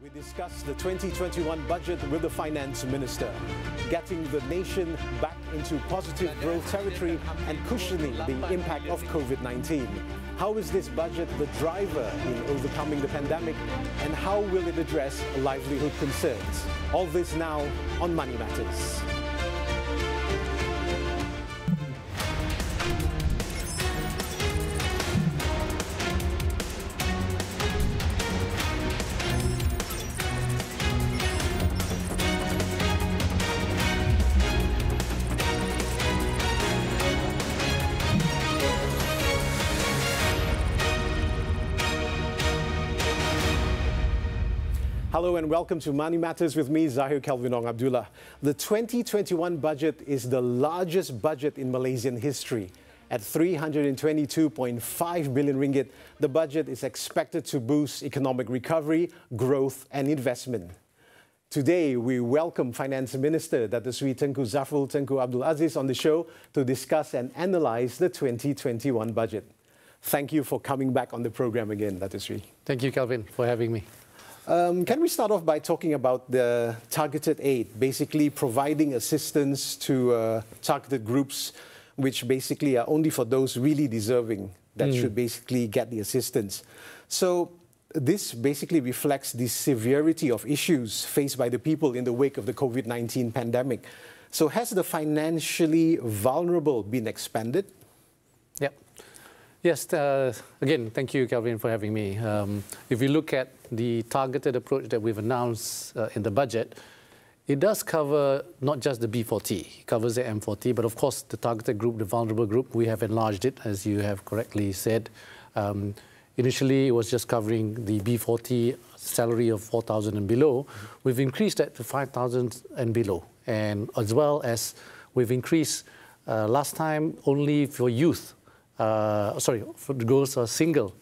We discuss the 2021 budget with the Finance Minister, getting the nation back into positive growth territory and cushioning the impact of COVID-19. How is this budget the driver in overcoming the pandemic, and how will it address livelihood concerns? All this now on Money Matters. Hello and welcome to Money Matters with me, Zahir Kelvinong Abdullah. The 2021 budget is the largest budget in Malaysian history. At 322.5 billion ringgit, the budget is expected to boost economic recovery, growth and investment. Today, we welcome Finance Minister Datuk Sri Tengku Zafrul Tengku Abdul Aziz on the show to discuss and analyse the 2021 budget. Thank you for coming back on the program again, Datuk Sri. Thank you, Kelvin, for having me. Can we start off by talking about the targeted aid, basically providing assistance to targeted groups, which basically are only for those really deserving that should basically get the assistance. So this basically reflects the severity of issues faced by the people in the wake of the COVID-19 pandemic. So has the financially vulnerable been expanded? Yep. Yes, again, thank you, Kelvin, for having me. If you look at the targeted approach that we've announced in the budget, it does cover not just the B40, it covers the M40, but of course the targeted group, the vulnerable group, we have enlarged it, as you have correctly said. Initially, it was just covering the B40 salary of 4,000 and below. We've increased that to 5,000 and below. And as well as we've increased last time only for youth, for those who are single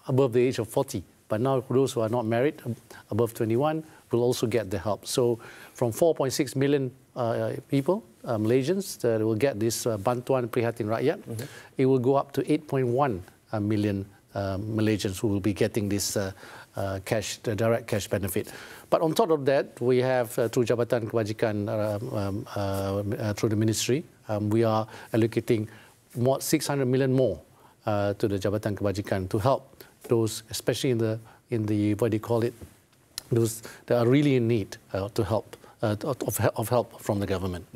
above the age of 40. But now those who are not married, above 21, will also get the help. So from 4.6 million people, Malaysians, that will get this Bantuan Prihatin Rakyat, it will go up to 8.1 million Malaysians who will be getting this direct cash benefit. But on top of that, we have through Jabatan Kebajikan, through the ministry, we are allocating 600 million more to the Jabatan Kebajikan to help those, especially in the what do you call it, those that are really in need to help of help from the government.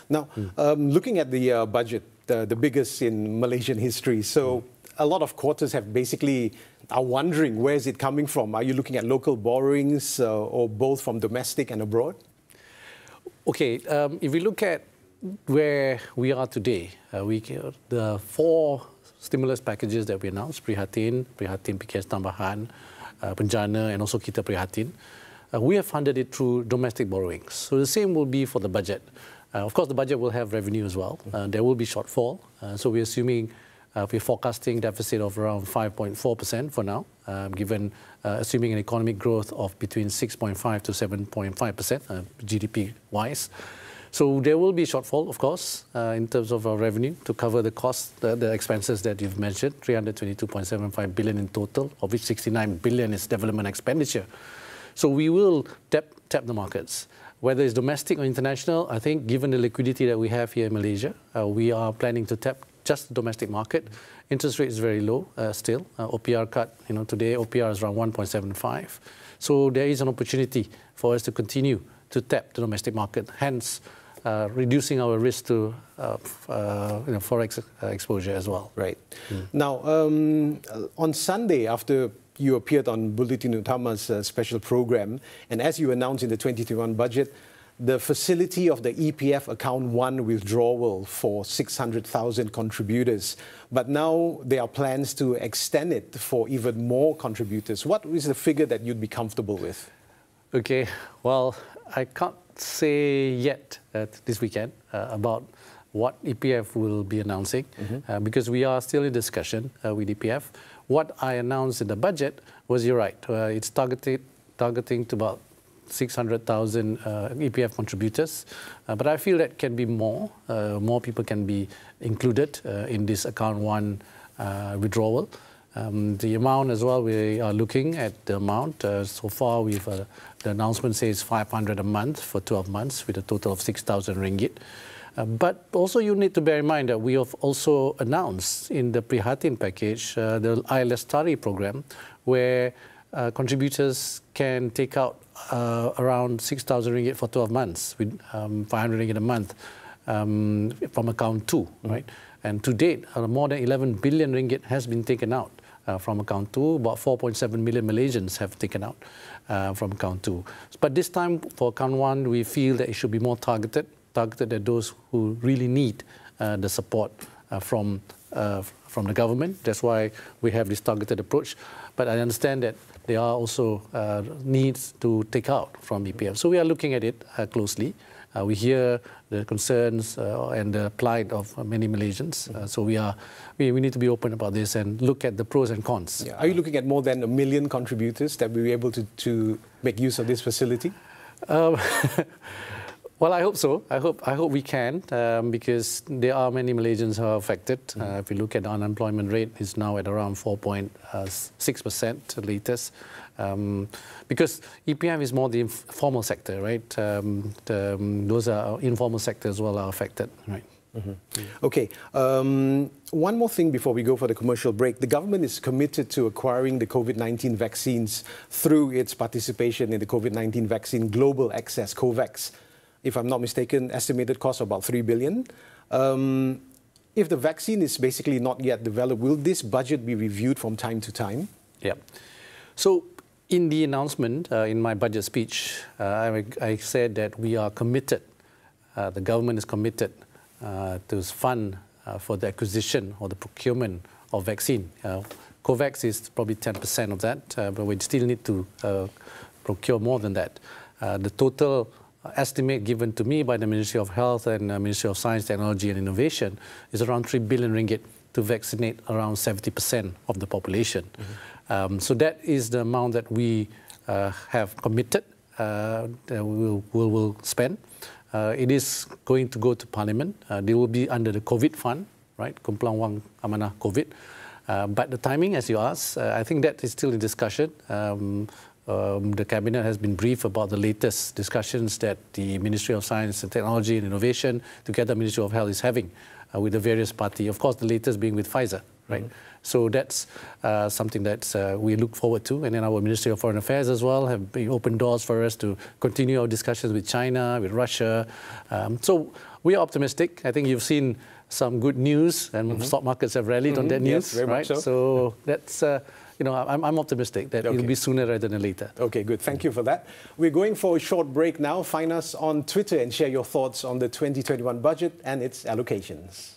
Now, looking at the budget, the biggest in Malaysian history, so a lot of quarters have basically are wondering where is it coming from. Are you looking at local borrowings or both from domestic and abroad? Okay, if we look at where we are today, the 4 stimulus packages that we announced, Prihatin PKS Tambahan, Penjana and also Kita Prihatin, we have funded it through domestic borrowings. So the same will be for the budget. Of course, the budget will have revenue as well. There will be shortfall. So we're assuming, we're forecasting deficit of around 5.4% for now, assuming an economic growth of between 6.5 to 7.5% GDP-wise. So there will be a shortfall, of course, in terms of our revenue to cover the costs, the expenses that you've mentioned, 322.75 billion in total, of which 69 billion is development expenditure. So we will tap the markets. Whether it's domestic or international, I think given the liquidity that we have here in Malaysia, we are planning to tap just the domestic market. Interest rate is very low still. OPR cut, today OPR is around 1.75. So there is an opportunity for us to continue to tap the domestic market, hence reducing our risk to forex exposure as well. Right. Now, on Sunday, after you appeared on Buletin Utama's special program, and as you announced in the 2021 budget, the facility of the EPF Account 1 withdrawal for 600,000 contributors. But now there are plans to extend it for even more contributors. What is the figure that you'd be comfortable with? Okay, well, I can't say yet this weekend about what EPF will be announcing because we are still in discussion with EPF. What I announced in the budget was, you're right, it's targeting to about 600,000 EPF contributors, but I feel that can be more. More people can be included in this Account 1 withdrawal. The amount as well, we are looking at the amount. So far, the announcement says 500 a month for 12 months with a total of 6,000 ringgit. But also you need to bear in mind that we have also announced in the Prihatin package the I Lestari program, where contributors can take out around 6,000 ringgit for 12 months with 500 ringgit a month from account 2, right? And to date, more than 11 billion ringgit has been taken out from account 2. About 4.7 million Malaysians have taken out from account 2. But this time for account 1, we feel that it should be more targeted at those who really need the support from the government. That's why we have this targeted approach. But I understand that there are also needs to take out from EPF. So we are looking at it closely. We hear the concerns and the plight of many Malaysians. So we need to be open about this and look at the pros and cons. Yeah. Are you looking at more than 1 million contributors that will be able to make use of this facility? Well, I hope so. I hope we can, because there are many Malaysians who are affected. If you look at the unemployment rate, it's now at around 4.6% latest. Because EPM is more the formal sector, right? Those are informal sectors as well are affected, right? Okay. One more thing before we go for the commercial break. The government is committed to acquiring the COVID-19 vaccines through its participation in the COVID-19 vaccine global access, COVAX. If I'm not mistaken, estimated cost of about 3 billion. If the vaccine is basically not yet developed, will this budget be reviewed from time to time? Yeah. So in the announcement, in my budget speech, I said that we are committed, the government is committed to fund for the acquisition or the procurement of vaccine. COVAX is probably 10% of that, but we still need to procure more than that. The total estimate given to me by the Ministry of Health and Ministry of Science, Technology and Innovation is around 3 billion ringgit to vaccinate around 70% of the population. So that is the amount that we have committed that we will spend. It is going to go to Parliament. They will be under the COVID fund, right? Kumpulan Wang Amanah COVID. But the timing, as you asked, I think that is still in discussion. The Cabinet has been briefed about the latest discussions that the Ministry of Science and Technology and Innovation, together Ministry of Health, is having with the various parties. Of course, the latest being with Pfizer, right? So that's something that we look forward to. And then our Ministry of Foreign Affairs as well have opened doors for us to continue our discussions with China, with Russia. So we are optimistic. I think you've seen some good news, and stock markets have rallied on that news, yes, very right? much so. So that's, I'm optimistic that it'll be sooner rather than later. Okay, good. Thank you for that. We're going for a short break now. Find us on Twitter and share your thoughts on the 2021 budget and its allocations.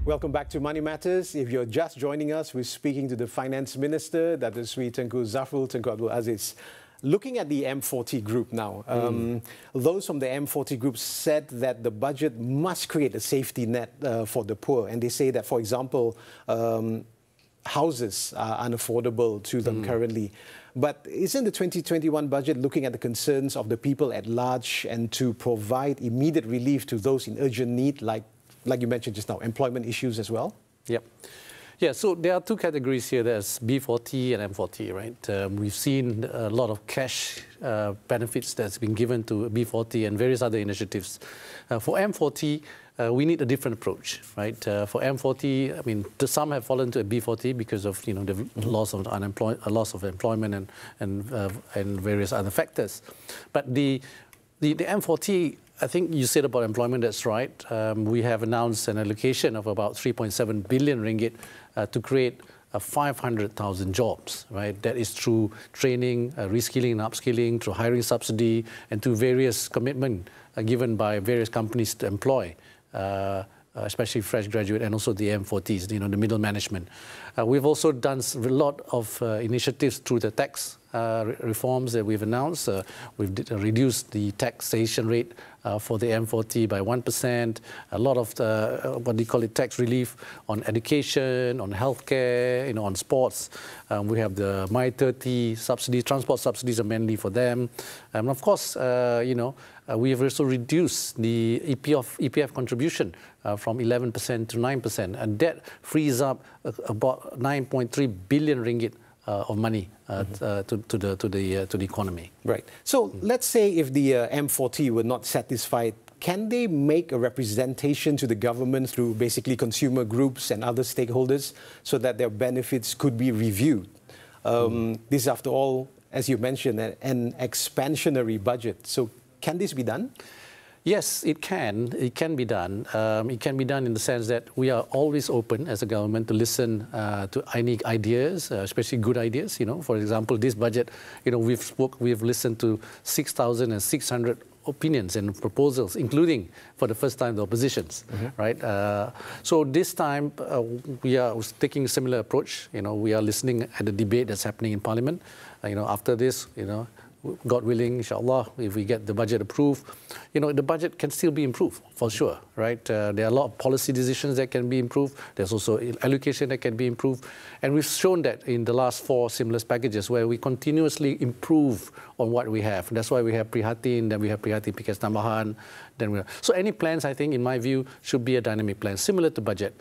Welcome back to Money Matters. If you're just joining us, we're speaking to the Finance Minister, Datuk Sri Tengku Zafrul Tengku Abdul Aziz. Looking at the M40 group now, those from the M40 group said that the budget must create a safety net for the poor. And they say that, for example, houses are unaffordable to them currently. But isn't the 2021 budget looking at the concerns of the people at large and to provide immediate relief to those in urgent need, like you mentioned just now, employment issues as well? Yep. Yeah, so there are two categories here. There's B40 and M40, right? We've seen a lot of cash benefits that's been given to B40 and various other initiatives. For M40, we need a different approach, right? For M40, I mean, some have fallen to a B40 because of the loss of employment and various other factors. But the M40, I think you said about employment, that's right. We have announced an allocation of about 3.7 billion ringgit to create 500,000 jobs, right? That is through training, reskilling and upskilling, through hiring subsidy, and through various commitment given by various companies to employ, especially fresh graduate and also the M40s, the middle management. We've also done a lot of initiatives through the tax reforms that we've announced. We've reduced the taxation rate for the M40 by 1%. A lot of what do you call it, tax relief on education, on healthcare, on sports. We have the My 30 subsidies, transport subsidies are mainly for them. And of course, we have also reduced the EPF contribution from 11% to 9%, and that frees up about 9.3 billion ringgit of money to the economy. Right. So let's say if the M40 were not satisfied, can they make a representation to the government through basically consumer groups and other stakeholders so that their benefits could be reviewed? This is, after all, as you mentioned, an expansionary budget. So can this be done? Yes, it can. It can be done. It can be done in the sense that we are always open as a government to listen to any ideas, especially good ideas. For example, this budget, we've listened to 6,600 opinions and proposals, including for the first time the oppositions, right? So this time we are taking a similar approach. We are listening at the debate that's happening in Parliament. After this, God willing, inshallah, if we get the budget approved, the budget can still be improved, for sure, right? There are a lot of policy decisions that can be improved. There's also allocation that can be improved. And we've shown that in the last 4 stimulus packages where we continuously improve on what we have. That's why we have Prihatin, then we have Prihatin Pikas Tambahan. So any plans, I think, in my view, should be a dynamic plan, similar to budget.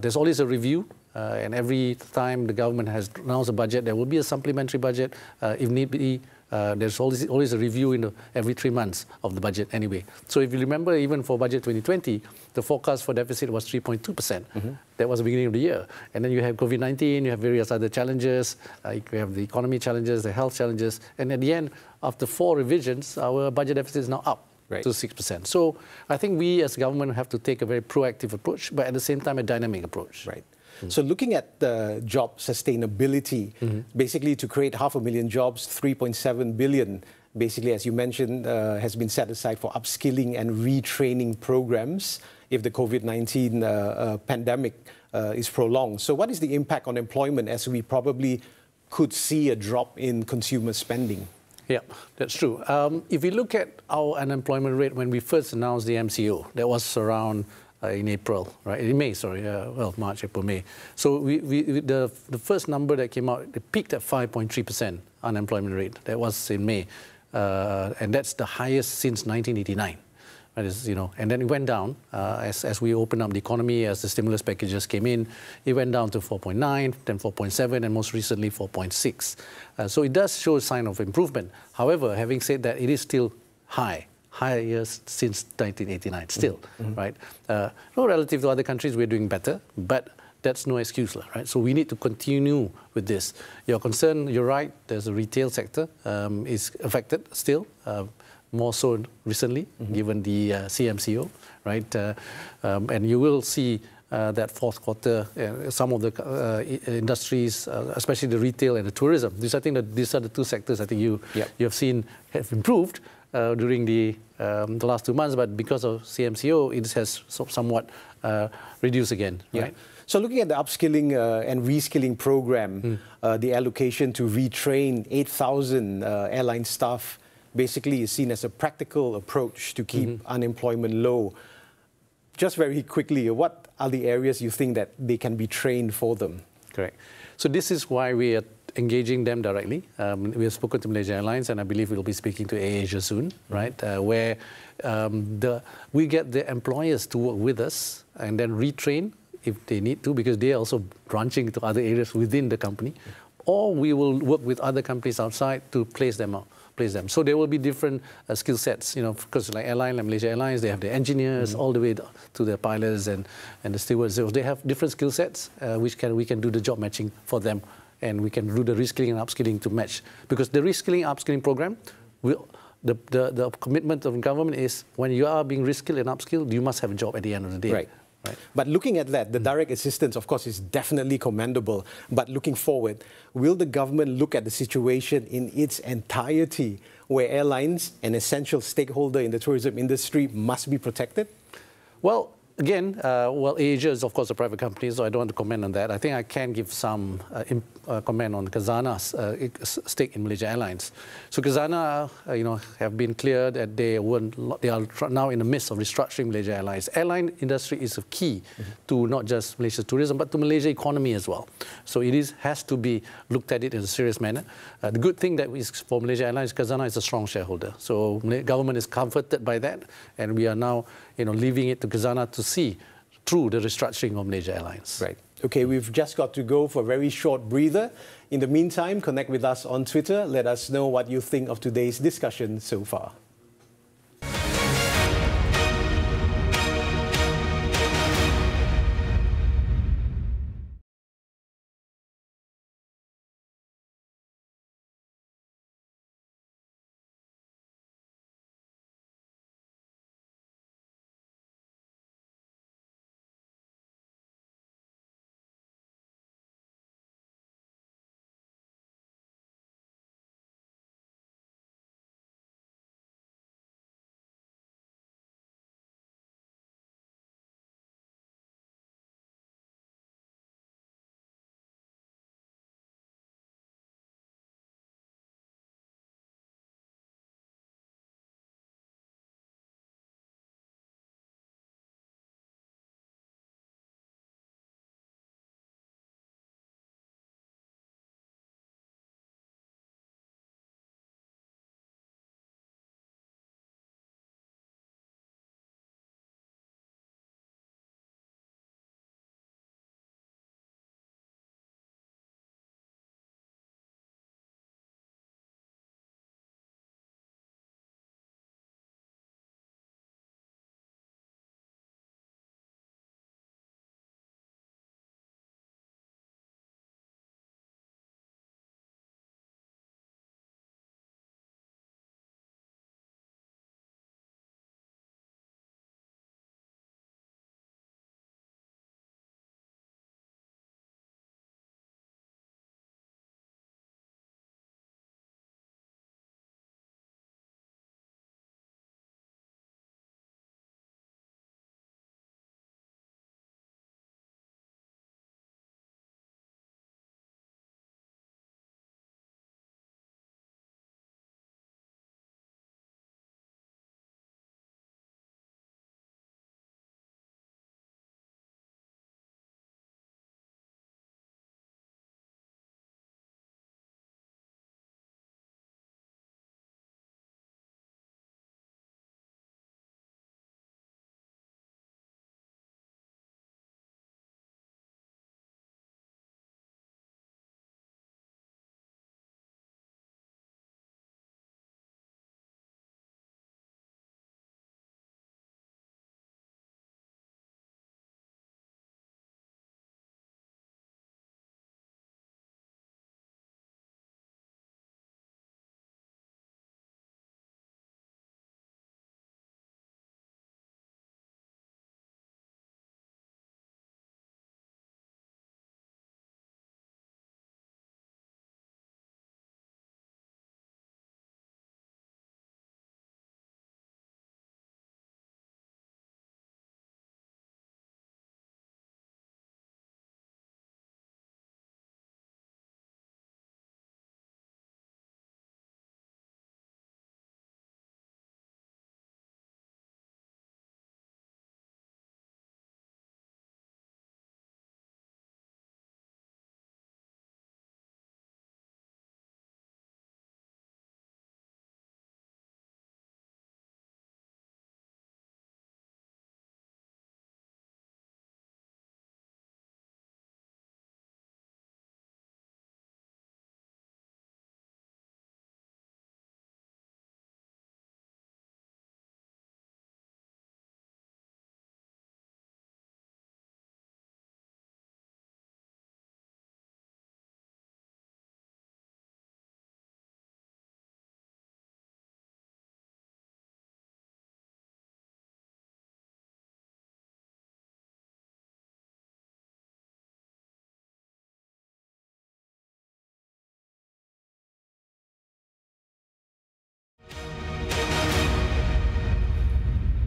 There's always a review. And every time the government has announced a budget, there will be a supplementary budget, if need be. There's always a review every 3 months of the budget anyway. So if you remember, even for budget 2020, the forecast for deficit was 3.2%. That was the beginning of the year. And then you have COVID-19, you have various other challenges, you have the economy challenges, the health challenges. And at the end, after 4 revisions, our budget deficit is now up to 6%. So I think we as government have to take a very proactive approach, but at the same time, a dynamic approach. Right. So looking at the job sustainability, basically to create 500,000 jobs, 3.7 billion, basically, as you mentioned, has been set aside for upskilling and retraining programs if the COVID-19 pandemic is prolonged. So what is the impact on employment, as we probably could see a drop in consumer spending? Yeah, that's true. If we look at our unemployment rate when we first announced the MCO, that was around in April, right? In May, sorry. March, April, May. So the first number that came out, it peaked at 5.3% unemployment rate. That was in May, and that's the highest since 1989. That is, and then it went down as we opened up the economy, as the stimulus packages came in. It went down to 4.9, then 4.7, and most recently 4.6. So it does show a sign of improvement. However, having said that, it is still higher since 1989, still, right? Relative to other countries, we're doing better, but that's no excuse, right? So we need to continue with this. Your concern, you're right, there's a retail sector is affected still, more so recently, given the CMCO, right? And you will see that fourth quarter, some of the industries, especially the retail and the tourism. I think that these are the 2 sectors I think you have seen have improved. during the last 2 months, but because of CMCO, it has somewhat reduced again, right? So looking at the upskilling and reskilling program, the allocation to retrain 8,000 airline staff basically is seen as a practical approach to keep unemployment low. Just very quickly, what are the areas you think that they can be trained for them? Correct. So this is why we are engaging them directly. We have spoken to Malaysia Airlines, and I believe we'll be speaking to AirAsia soon, right? Where we get the employers to work with us and then retrain if they need to, because they are also branching to other areas within the company. Or we will work with other companies outside to place them out. So there will be different skill sets, you know, because like Malaysia Airlines, they have the engineers all the way to the pilots and the stewards. So they have different skill sets which we can do the job matching for them, and we can do the reskilling and upskilling to match. Because the reskilling upskilling program, the commitment of the government is when you are being reskilled and upskilled, you must have a job at the end of the day. Right. But looking at that, the direct assistance, of course, is definitely commendable. But looking forward, will the government look at the situation in its entirety, where airlines, an essential stakeholder in the tourism industry, must be protected? Well, again, AirAsia is, of course, a private company, so I don't want to comment on that. I think I can give some comment on Khazanah's stake in Malaysia Airlines. So Khazanah, have been clear that they are now in the midst of restructuring Malaysia Airlines. Airline industry is a key to not just Malaysia's tourism, but to Malaysia economy as well. So it has to be looked at it in a serious manner. The good thing that is for Malaysia Airlines, Khazanah is a strong shareholder. So the government is comforted by that, and we are now leaving it to Khazanah to see through the restructuring of Malaysia Airlines. Right. Okay, we've just got to go for a very short breather. In the meantime, connect with us on Twitter. Let us know what you think of today's discussion so far.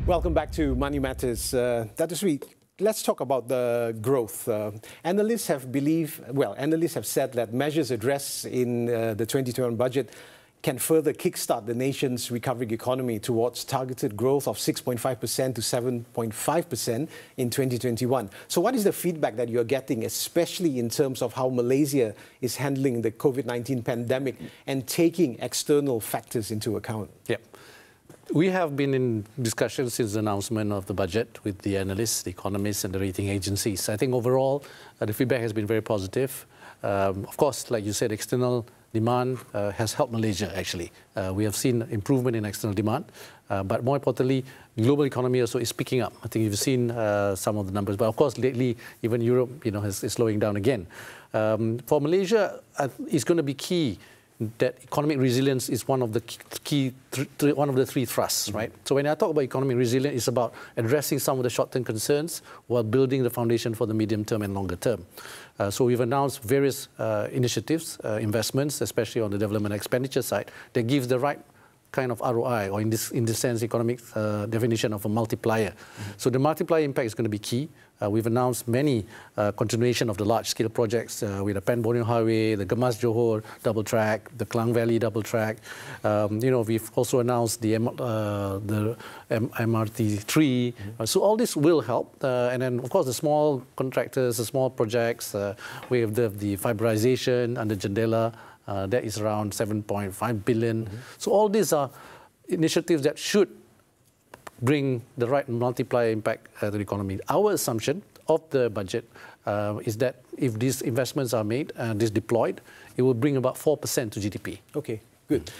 Welcome back to Money Matters. Dr. Sri, let's talk about the growth. Analysts have said that measures addressed in the 2021 budget can further kickstart the nation's recovering economy towards targeted growth of 6.5% to 7.5% in 2021. So what is the feedback that you're getting, especially in terms of how Malaysia is handling the COVID-19 pandemic and taking external factors into account? Yeah. We have been in discussions since the announcement of the budget with the analysts, the economists and the rating agencies. I think overall the feedback has been very positive. Of course, like you said, external demand has helped Malaysia actually. We have seen improvement in external demand, but more importantly, the global economy also is picking up. I think you've seen some of the numbers, but of course lately even Europe is slowing down again. For Malaysia, it's going to be key that economic resilience is one of the one of the three thrusts, right? So when I talk about economic resilience, it's about addressing some of the short-term concerns while building the foundation for the medium-term and longer-term. So we've announced various initiatives, investments, especially on the development expenditure side, that gives the right kind of ROI, or in this sense, economic definition of a multiplier. So the multiplier impact is going to be key. We've announced many continuation of the large-scale projects with the Pan Borneo Highway, the Gemas Johor double track, the Klang Valley double track. We've also announced the MRT3. So all this will help. And then, of course, the small contractors, the small projects. We have the fiberization under Jendela. That is around 7.5 billion. So all these are initiatives that should bring the right multiplier impact to the economy. Our assumption of the budget is that if these investments are made and deployed, it will bring about 4% to GDP. Okay, good.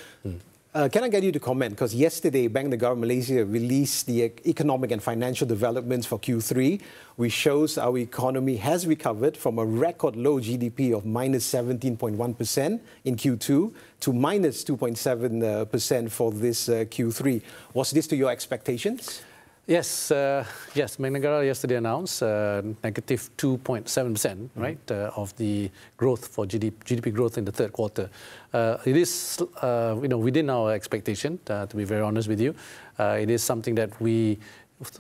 Can I get you to comment? Because yesterday, Bank Negara Malaysia released the economic and financial developments for Q3, which shows our economy has recovered from a record low GDP of minus 17.1% in Q2 to minus 2.7% for this Q3. Was this to your expectations? Yes, Bank Negara yesterday announced negative 2.7%, right, of the growth for GDP growth in the third quarter. It is, within our expectation. To be very honest with you, it is something that we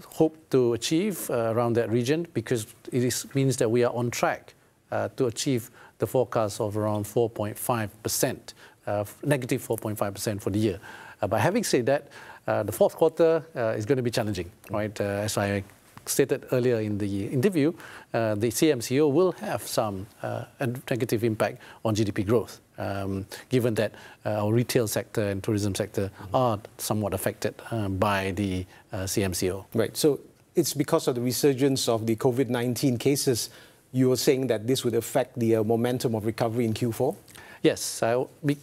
hope to achieve around that region, because it means that we are on track to achieve the forecast of around 4.5%, negative 4.5% for the year. But having said that, the fourth quarter is going to be challenging, right? As I stated earlier in the interview, the CMCO will have some negative impact on GDP growth, given that our retail sector and tourism sector are somewhat affected by the CMCO. Right. So it's because of the resurgence of the COVID-19 cases. You were saying that this would affect the momentum of recovery in Q4? Yes,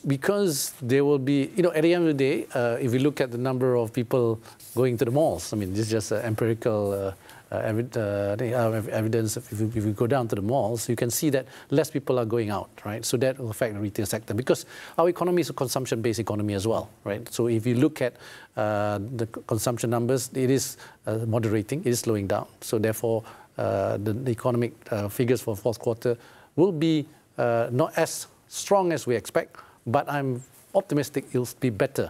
because there will be, at the end of the day, if we look at the number of people going to the malls, I mean, this is just empirical evidence. If we go down to the malls, you can see that less people are going out, right? So that will affect the retail sector, because our economy is a consumption-based economy as well, right? So if you look at the consumption numbers, it is moderating, it is slowing down. So therefore, the economic figures for fourth quarter will be not as strong as we expect, but I'm optimistic it'll be better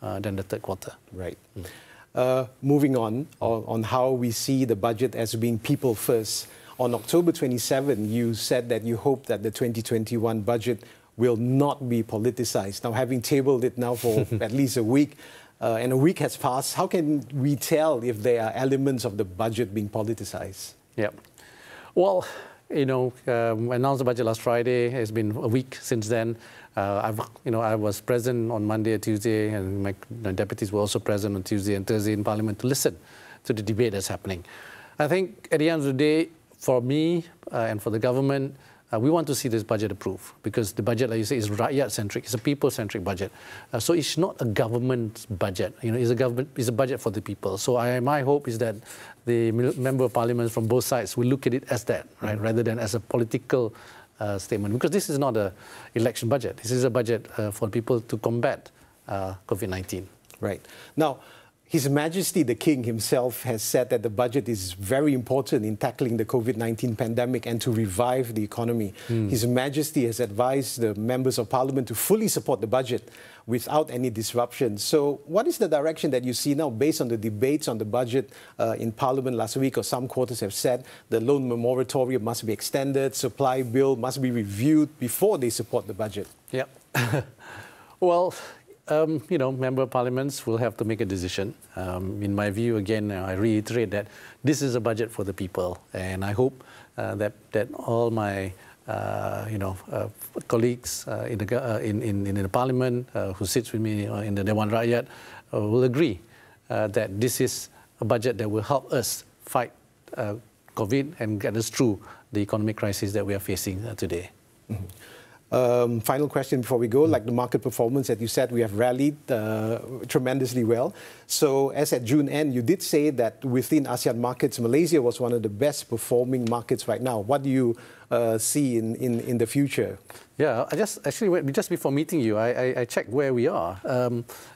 than the third quarter. Right. Moving on how we see the budget as being people first. On October 27, you said that you hope that the 2021 budget will not be politicized. Now, having tabled it now for at least a week, and a week has passed, how can we tell if there are elements of the budget being politicized? Yeah. Well, we announced the budget last Friday. It's been a week since then. I was present on Monday and Tuesday, and my deputies were also present on Tuesday and Thursday in Parliament to listen to the debate that's happening. I think at the end of the day, for me and for the government, we want to see this budget approved, because the budget, like you say, is rakyat-centric. It's a people-centric budget. So it's not a government budget. It's a budget for the people. So my hope is that the member of parliament from both sides will look at it as that, right, rather than as a political statement. Because this is not an election budget. This is a budget for people to combat COVID-19. Right. Now, His Majesty the King himself has said that the budget is very important in tackling the COVID-19 pandemic and to revive the economy. His Majesty has advised the members of Parliament to fully support the budget without any disruption. So what is the direction that you see now based on the debates on the budget in Parliament last week, or some quarters have said the loan moratorium must be extended, supply bill must be reviewed before they support the budget? Yeah. Well, you know, member of parliaments will have to make a decision. In my view, again, I reiterate that this is a budget for the people, and I hope that all my colleagues in the parliament who sits with me in the Dewan Rakyat will agree that this is a budget that will help us fight COVID and get us through the economic crisis that we are facing today. Final question before we go, like the market performance that you said, we have rallied tremendously well. So as at June end, you did say that within ASEAN markets, Malaysia was one of the best performing markets right now. What do you see in the future? Yeah, just before meeting you, I checked where we are.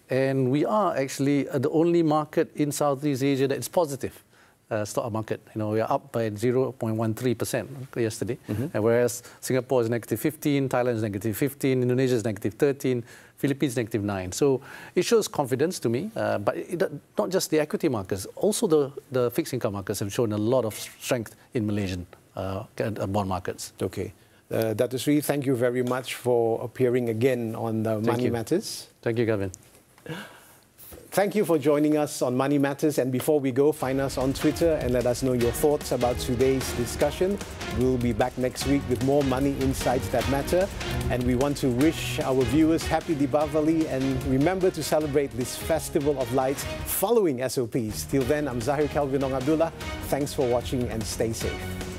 And we are actually the only market in Southeast Asia that is positive. Stock market, you know, we are up by 0.13% yesterday, and whereas Singapore is -15, Thailand is -15, Indonesia is -13, Philippines -9. So it shows confidence to me, but not just the equity markets, also the fixed income markets have shown a lot of strength in Malaysian bond markets. Okay. Dr. Sri, thank you very much for appearing again on Money Matters. Thank you, Gavin. Thank you for joining us on Money Matters, and before we go, find us on Twitter and let us know your thoughts about today's discussion. We'll be back next week with more money insights that matter, and we want to wish our viewers happy Deepavali, and remember to celebrate this festival of lights following SOPs. Till then, I'm Zahir Kelvin Ong Abdullah. Thanks for watching and stay safe.